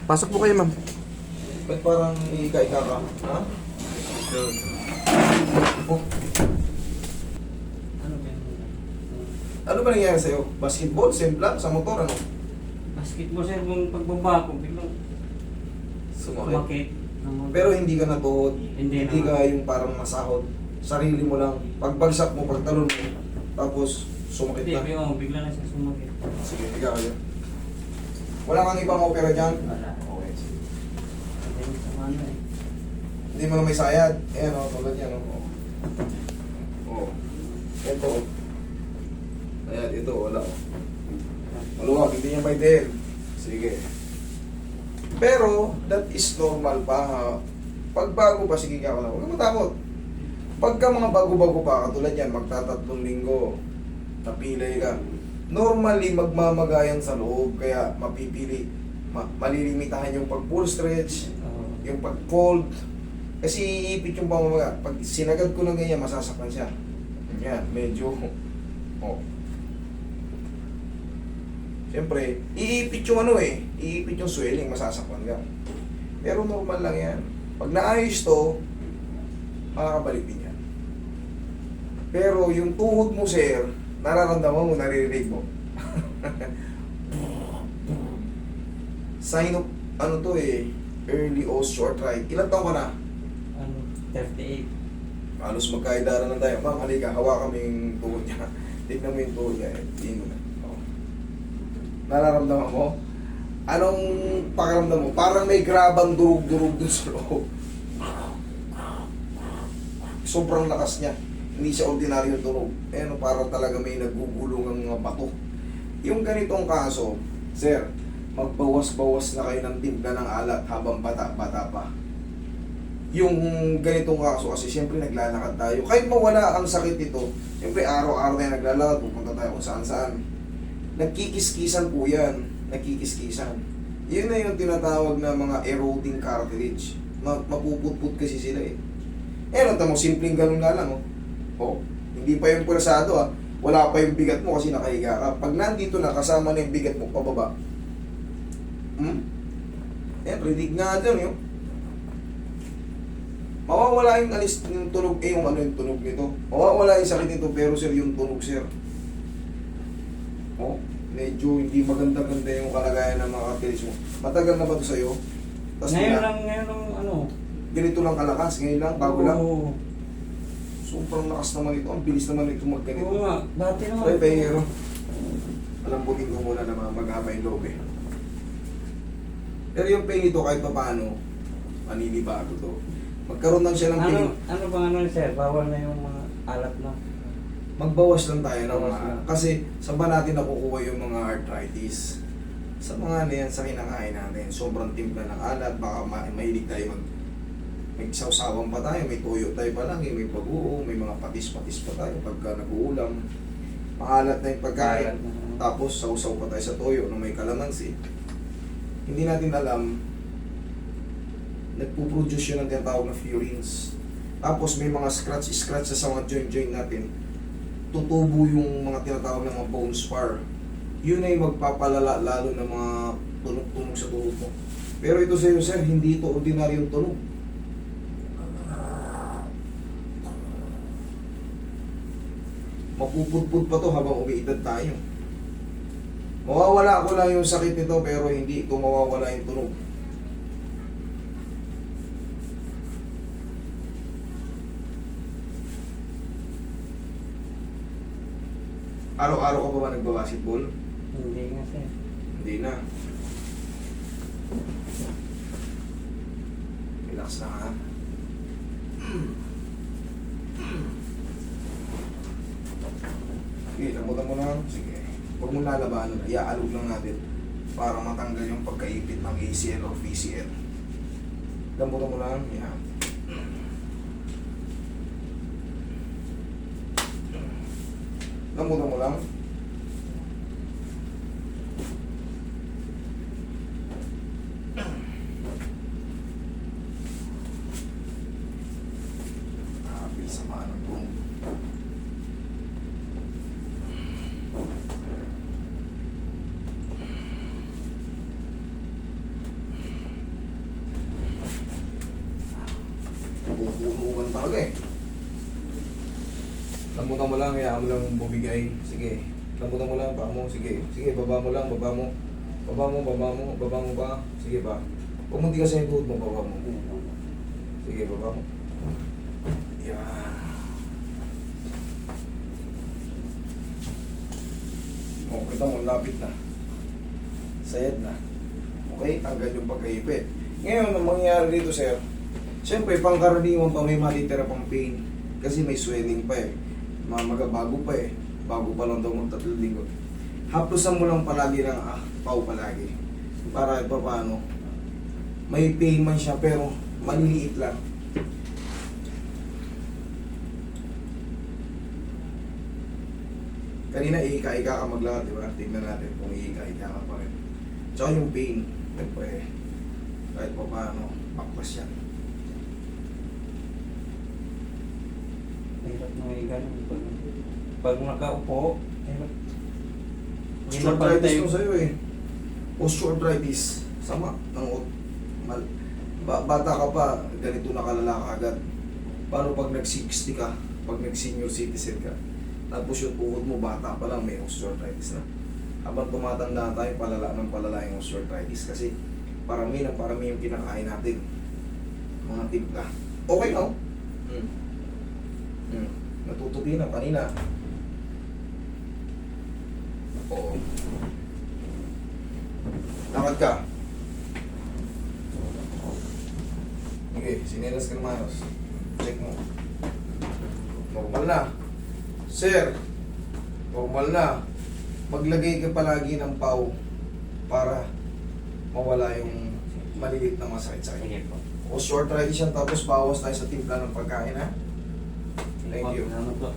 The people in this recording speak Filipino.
Pasok po kayo, ma'am. Ba't parang ika-ika ka? Ha? Oh, Ano ba yung... ano ba nangyayari sa'yo? Basketball? Semplang? Sa motor? Ano? basketball sir, kung pagbaba ko, biglang Sumakit. sumakit. Pero hindi ka natuhod. Hindi Hindi naman. ka yung parang masahod. Sarili mo lang. Pagbagsak mo, pagtalon mo. Tapos, sumakit Hindi, na. bigla na siya sumakit. Sige, higa ka dyan. Wala kang ibang opera dyan? Wala. Okay, sige. Hindi sa ano eh. Hindi mo na may sayad. Ayan o, tulad yan o. Oo. Ito. Ayan, ito, wala o. Maluwag, hindi niya may din. Sige. Pero, that is normal pa ha. Pag bago pa, sige ka lang. Huwag kang matakot. Pagka mga bago-bago pa, katulad yan, magtatatlong linggo, napilay ka. Normally, magmamagayan sa loob, kaya mapipili, malilimitahan yung pag-full stretch, yung pag-fold. Kasi iipit yung pamamaga. Pag sinagad ko ng ganyan, masasaktan siya. Yan, medyo, oh. Siyempre, iipit yung ano eh, iipit yung swelling, masasaktan ka. Pero normal lang yan. Pag naayos to, makakabalik din yan. Pero yung tuhod mo, sir, nararamdaman mo, naririnig mo. Sign of, ano to eh, early osteoarthritis. Ilan taon ka na? Ano, 38. Halos magkaedara na tayo. Ma'am, halika, hawa kami yung tuhod niya. Tignan mo yung tuhod niya. Tingin mo na. Oh. Nararamdaman mo? Anong pakiramdam mo? Parang may grabang durug-durug dun sa loob. Sobrang lakas niya. Hindi siya ordinaryong tunog. Eh, no, parang talaga may nagugulong ang mga bato. Yung ganitong kaso, sir, magbawas-bawas na kayo ng timpla ng alat habang bata-bata pa. Yung ganitong kaso kasi siyempre naglalakad tayo. Kahit mawala ang sakit ito, siyempre araw-araw na naglalakad, pupunta tayo kung saan-saan. Nagkikiskisan po yan. Nagkikiskisan. Yun na yung tinatawag na mga eroding cartilage. Mapuputput kasi sila eh. Eh, nata mo, simpleng ganun nga lang, oh. Oh, hindi pa yung pwersado, ah. Wala pa yung bigat mo kasi nakahiga ka. Pag nandito na, kasama na yung bigat mo, pababa. Eh, rinig nga dyan, yun. Mawawala yung alis, yung tunog, yung ano yung tunog nito. Mawawala yung sakit nito, pero sir, yung tunog, sir. Oh, medyo hindi maganda-ganda yung kalagayan ng mga cartilage mo. Matagal na ba ito sa'yo? Tas Ngayon na, lang, ano. ganito lang kalakas, ngayon lang, bago lang. Oo. Sobrang lakas naman ito. Ang bilis naman ito magganito. Oo nga, dati naman. Try pahihiro. Alambutin ko muna na mag-haba yung loob eh. Pero yung pain ito kahit pa paano, maninibago to. Magkaroon lang siya ng pain. Ano bang ano sir? Bawal na yung mga alat na. Magbawas lang tayo ng Bawas mga... lang. Kasi saan ba natin nakukuha yung mga arthritis? Sa mga ano yan, sa kinakain natin. Sobrang timpla ng alat. Baka mahilig tayo may sausawan pa tayo, may toyo tayo palagi, may pag-uo, may mga patis-patis pa tayo pagka nag-uulam. Maalat na yung pagkain. Alat na. Tapos sausaw pa tayo sa toyo na may kalamansi. Hindi natin alam, nagpuproduce yun ng tinatawag na furins. Tapos may mga scratch sa mga joint natin. Tutubo yung mga tinatawag ng mga bone spar. Yun ay magpapalala lalo ng mga tunog-tunog sa tuhod mo. Pero ito sa'yo, sir, hindi ito ordinaryong tunog. Mapupudpud pa to habang umiidad tayo. Mawawala ko lang yung sakit nito pero hindi ito mawawala yung tunog. Araw-araw ka pa ba nagbabasketball? Hindi nga sir. Hindi na. Relax na ha. Sige, lamutan mo lang. Sige. Huwag mo lalabanan. Iaalog lang natin para matanggal yung pagkaipit ng ACL or PCL. Lamutan mo lang. Yan. Lamutan mo lang. Sama ng tunog. talaga eh. Lambutan mo lang, hayaan mo lang bumigay. Sige. Lambutan mo lang, paa mo. Sige. Sige, baba mo lang, baba mo. Baba mo, baba mo, baba mo ba? Sige ba? Huwag mo tigasin yung tuhod mo, baba mo. Sige, baba mo. Yan. O, kita mo, lapit na. Sayad na. Okay, tanggal yung pagkaipit. Ngayon, ang mangyayari dito, sir, siyempre, pangkaraniwan pa may matitira pang pain. Kasi may swelling pa eh. Mamaga bago pa eh. Bago pa lang daw ng 3 linggo. Haplusan mo lang palagi ng pau palagi. Para pa paano. May pain man siya pero maliliit lang. Kanina iika-ika ka maglakad, di ba? Tingnan natin kung iika-ika ka pa rin. Tsaka yung pain, siyempre, kahit pa paano, pakpas yan. Hirap na yung ganun. Pag nakaupo, hirap. Osteoarthritis ko sa'yo eh. Osteoarthritis. Sama. Bata ka pa, ganito nakalala ka agad. Paano pag nag-60 ka? Pag nag-senior citizen ka? Tapos yung tuhod mo, bata pa lang, may osteoarthritis na. Habang tumatanda tayo, palala ng palala yung osteoarthritis. Kasi parami yung kinakain natin. Mga timpla. Okay no? Natutupi na kanina. Oo. Lakad ka. Okay, sinelas ka ng manos. Check mo. Normal na. Sir, normal na. Maglagay ka palagi ng pau para mawala yung maliliit na masakit-sakit. Sige po. Osteoarthritis yan, tapos bawas tayo sa timpla ng pagkain ha. Thank you. Salamat po.